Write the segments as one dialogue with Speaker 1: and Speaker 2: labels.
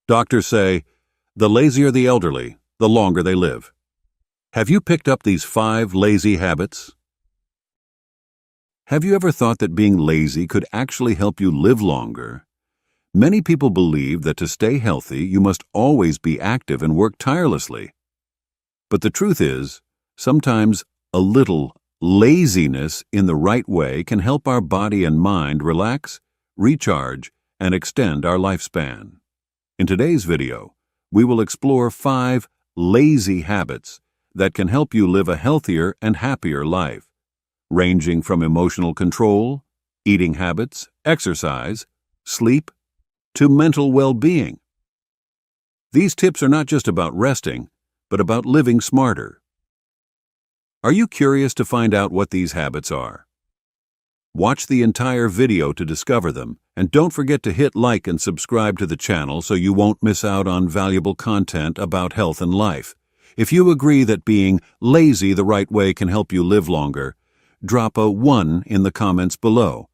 Speaker 1: Doctors say, the lazier the elderly, the longer they live. Have you picked up these 5 lazy habits? Have you ever thought that being lazy could actually help you live longer? Many people believe that to stay healthy, you must always be active and work tirelessly. But the truth is, sometimes a little laziness in the right way can help our body and mind relax, recharge, and extend our lifespan. In today's video, we will explore 5 lazy habits that can help you live a healthier and happier life, ranging from emotional control, eating habits, exercise, sleep, to mental well-being. These tips are not just about resting, but about living smarter. Are you curious to find out what these habits are? Watch the entire video to discover them, and don't forget to hit like and subscribe to the channel so you won't miss out on valuable content about health and life. If you agree that being lazy the right way can help you live longer, drop a 1 in the comments below.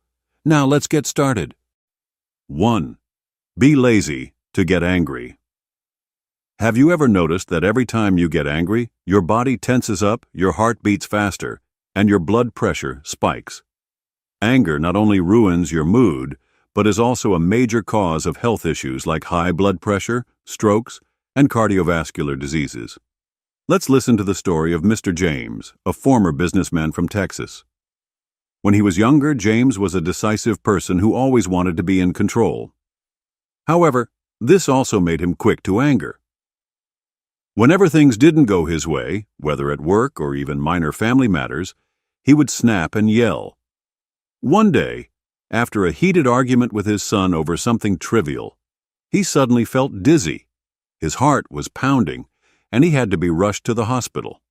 Speaker 1: Now let's get started. 1. Be lazy to get angry. Have you ever noticed that every time you get angry, your body tenses up, your heart beats faster, and your blood pressure spikes? Anger not only ruins your mood, but is also a major cause of health issues like high blood pressure, strokes, and cardiovascular diseases. Let's listen to the story of Mr. James, a former businessman from Texas. When he was younger, James was a decisive person who always wanted to be in control. However, this also made him quick to anger. Whenever things didn't go his way, whether at work or even minor family matters, he would snap and yell. One day, after a heated argument with his son over something trivial, he suddenly felt dizzy. His heart was pounding, and he had to be rushed to the hospital.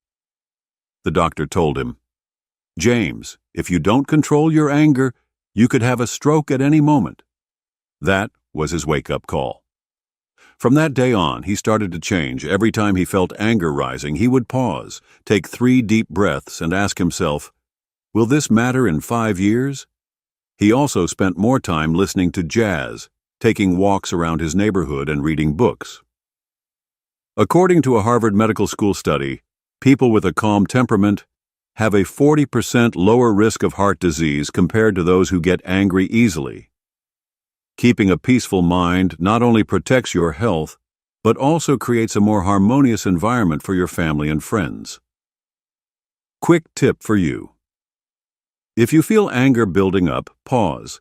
Speaker 1: The doctor told him, "James, if you don't control your anger, you could have a stroke at any moment." That was his wake-up call. From that day on, he started to change. Every time he felt anger rising, he would pause, take 3 deep breaths, and ask himself, "Will this matter in 5 years?" He also spent more time listening to jazz, taking walks around his neighborhood, and reading books. According to a Harvard Medical School study, people with a calm temperament have a 40% lower risk of heart disease compared to those who get angry easily. Keeping a peaceful mind not only protects your health, but also creates a more harmonious environment for your family and friends. Quick tip for you. If you feel anger building up, pause,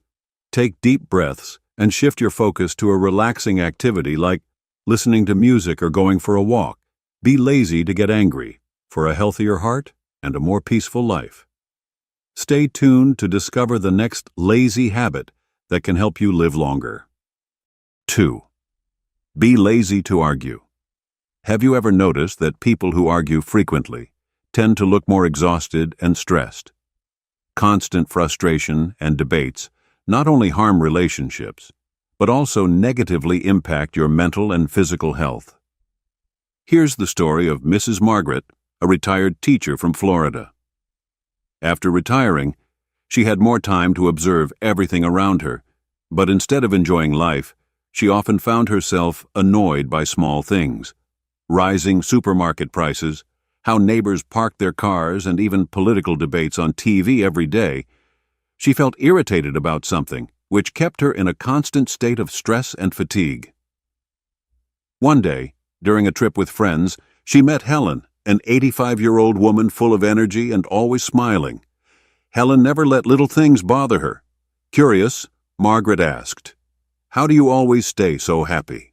Speaker 1: take deep breaths, and shift your focus to a relaxing activity like listening to music or going for a walk. Be lazy to get angry, for a healthier heart and a more peaceful life. Stay tuned to discover the next lazy habit that can help you live longer. 2. Be lazy to argue. Have you ever noticed that people who argue frequently tend to look more exhausted and stressed? Constant frustration and debates not only harm relationships, but also negatively impact your mental and physical health. Here's the story of Mrs. Margaret, a retired teacher from Florida. After retiring, she had more time to observe everything around her, but instead of enjoying life, she often found herself annoyed by small things: rising supermarket prices, how neighbors parked their cars, and even political debates on TV every day. She felt irritated about something, which kept her in a constant state of stress and fatigue. One day, during a trip with friends, she met Helen, an 85-year-old woman full of energy and always smiling. Helen never let little things bother her. Curious, Margaret asked, "How do you always stay so happy?"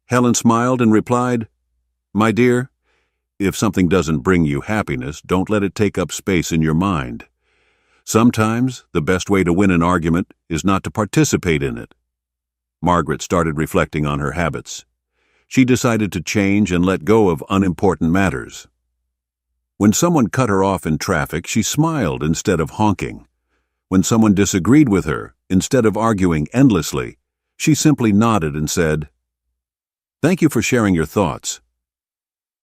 Speaker 1: Helen smiled and replied, "My dear, if something doesn't bring you happiness, don't let it take up space in your mind. Sometimes the best way to win an argument is not to participate in it." Margaret started reflecting on her habits. She decided to change and let go of unimportant matters. When someone cut her off in traffic, she smiled instead of honking. When someone disagreed with her, instead of arguing endlessly, she simply nodded and said, "Thank you for sharing your thoughts."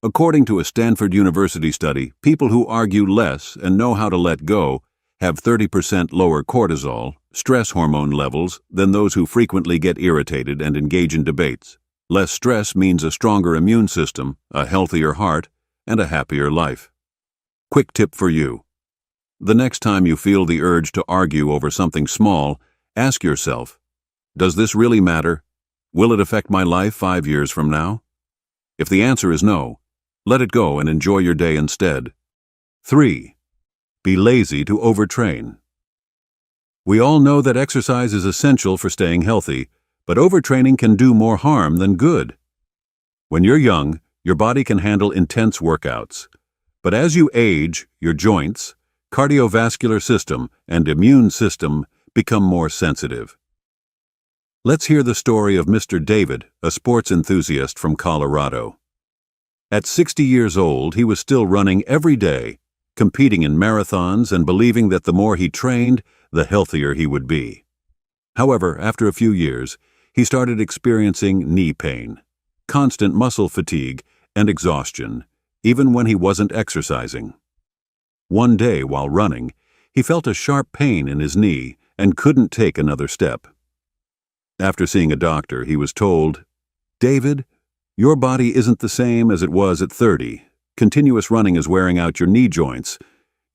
Speaker 1: According to a Stanford University study, people who argue less and know how to let go have 30% lower cortisol, stress hormone levels, than those who frequently get irritated and engage in debates. Less stress means a stronger immune system, a healthier heart, and a happier life. Quick tip for you. The next time you feel the urge to argue over something small, ask yourself, does this really matter? Will it affect my life 5 years from now? If the answer is no, let it go and enjoy your day instead. 3. Be lazy to overtrain. We all know that exercise is essential for staying healthy, but overtraining can do more harm than good. When you're young, your body can handle intense workouts. But as you age, your joints, cardiovascular system, and immune system become more sensitive. Let's hear the story of Mr. David, a sports enthusiast from Colorado. At 60 years old, he was still running every day, competing in marathons and believing that the more he trained, the healthier he would be. However, after a few years, he started experiencing knee pain, constant muscle fatigue, and exhaustion, even when he wasn't exercising. One day, while running, he felt a sharp pain in his knee and couldn't take another step. After seeing a doctor, he was told, "David, your body isn't the same as it was at 30. Continuous running is wearing out your knee joints.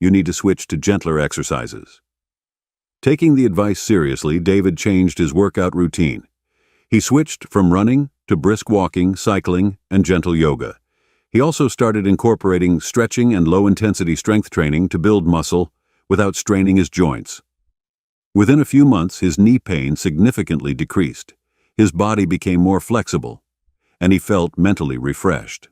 Speaker 1: You need to switch to gentler exercises." Taking the advice seriously, David changed his workout routine. He switched from running to brisk walking, cycling, and gentle yoga. He also started incorporating stretching and low-intensity strength training to build muscle without straining his joints. Within a few months, his knee pain significantly decreased. His body became more flexible, and he felt mentally refreshed.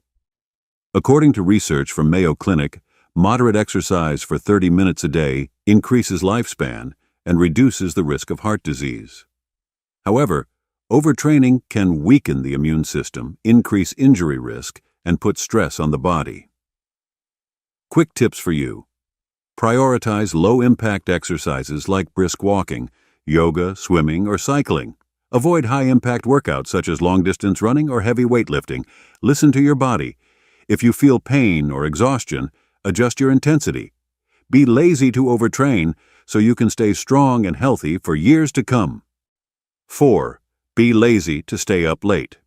Speaker 1: According to research from Mayo Clinic, moderate exercise for 30 minutes a day increases lifespan and reduces the risk of heart disease. However, overtraining can weaken the immune system, increase injury risk, and put stress on the body. Quick tips for you. Prioritize low-impact exercises like brisk walking, yoga, swimming, or cycling. Avoid high-impact workouts such as long-distance running or heavy weightlifting. Listen to your body. If you feel pain or exhaustion, adjust your intensity. Be lazy to overtrain so you can stay strong and healthy for years to come. 4. Be lazy to stay up late.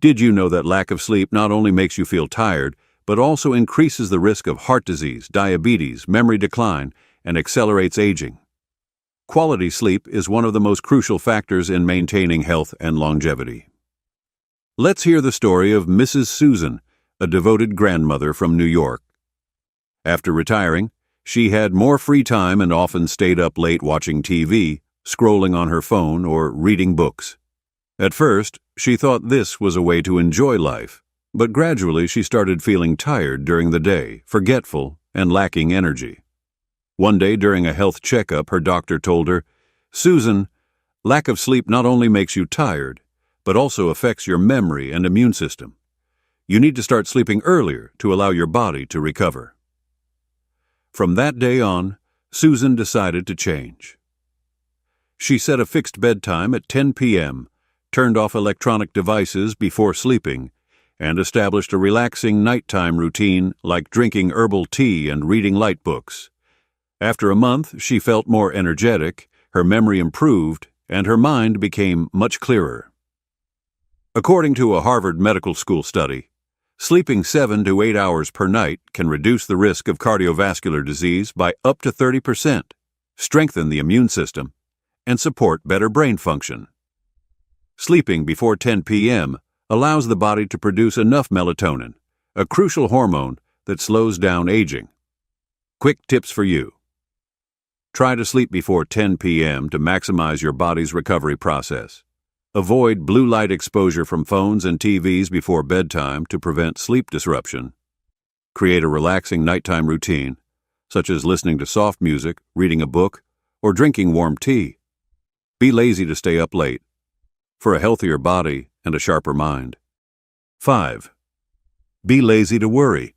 Speaker 1: Did you know that lack of sleep not only makes you feel tired, but also increases the risk of heart disease, diabetes, memory decline, and accelerates aging? Quality sleep is one of the most crucial factors in maintaining health and longevity. Let's hear the story of Mrs. Susan, a devoted grandmother from New York. After retiring, she had more free time and often stayed up late watching TV, scrolling on her phone, or reading books. At first, she thought this was a way to enjoy life, but gradually she started feeling tired during the day, forgetful, and lacking energy. One day during a health checkup, her doctor told her, "Susan, lack of sleep not only makes you tired, but also affects your memory and immune system. You need to start sleeping earlier to allow your body to recover." From that day on, Susan decided to change. She set a fixed bedtime at 10 p.m., turned off electronic devices before sleeping, and established a relaxing nighttime routine like drinking herbal tea and reading light books. After a month, she felt more energetic, her memory improved, and her mind became much clearer. According to a Harvard Medical School study, sleeping 7 to 8 hours per night can reduce the risk of cardiovascular disease by up to 30%, strengthen the immune system, and support better brain function. Sleeping before 10 p.m. allows the body to produce enough melatonin, a crucial hormone that slows down aging. Quick tips for you. Try to sleep before 10 p.m. to maximize your body's recovery process. Avoid blue light exposure from phones and TVs before bedtime to prevent sleep disruption. Create a relaxing nighttime routine, such as listening to soft music, reading a book, or drinking warm tea. Be lazy to stay up late, for a healthier body and a sharper mind. 5. Be lazy to worry.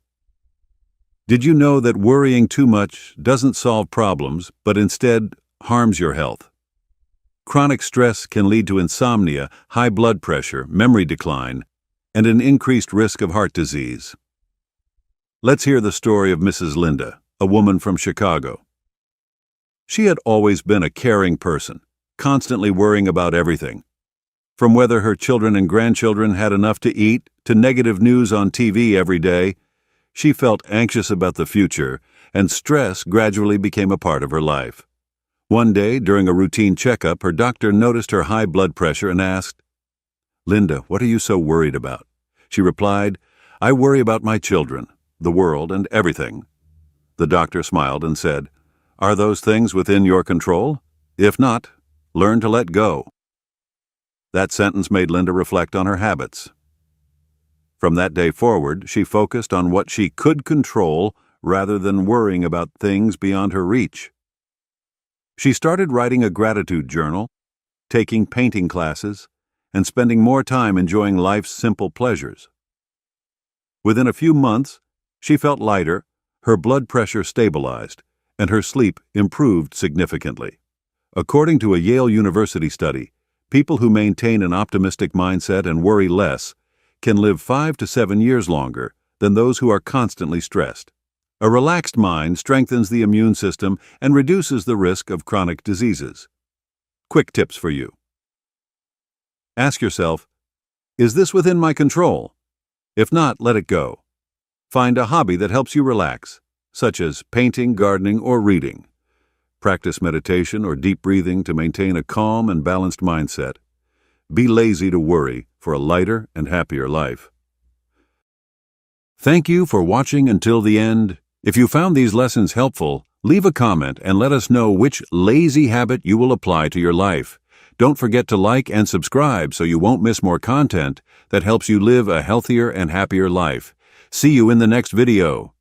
Speaker 1: Did you know that worrying too much doesn't solve problems, but instead harms your health? Chronic stress can lead to insomnia, high blood pressure, memory decline, and an increased risk of heart disease. Let's hear the story of Mrs. Linda, a woman from Chicago. She had always been a caring person, constantly worrying about everything. From whether her children and grandchildren had enough to eat to negative news on TV every day, she felt anxious about the future, and stress gradually became a part of her life. One day, during a routine checkup, her doctor noticed her high blood pressure and asked, "Linda, what are you so worried about?" She replied, "I worry about my children, the world, and everything." The doctor smiled and said, "Are those things within your control? If not, learn to let go." That sentence made Linda reflect on her habits. From that day forward, she focused on what she could control rather than worrying about things beyond her reach. She started writing a gratitude journal, taking painting classes, and spending more time enjoying life's simple pleasures. Within a few months, she felt lighter, her blood pressure stabilized, and her sleep improved significantly. According to a Yale University study, people who maintain an optimistic mindset and worry less can live 5 to 7 years longer than those who are constantly stressed. A relaxed mind strengthens the immune system and reduces the risk of chronic diseases. Quick tips for you. Ask yourself, is this within my control? If not, let it go. Find a hobby that helps you relax, such as painting, gardening, or reading. Practice meditation or deep breathing to maintain a calm and balanced mindset. Be lazy to worry for a lighter and happier life. Thank you for watching until the end. If you found these lessons helpful, leave a comment and let us know which lazy habit you will apply to your life. Don't forget to like and subscribe so you won't miss more content that helps you live a healthier and happier life. See you in the next video.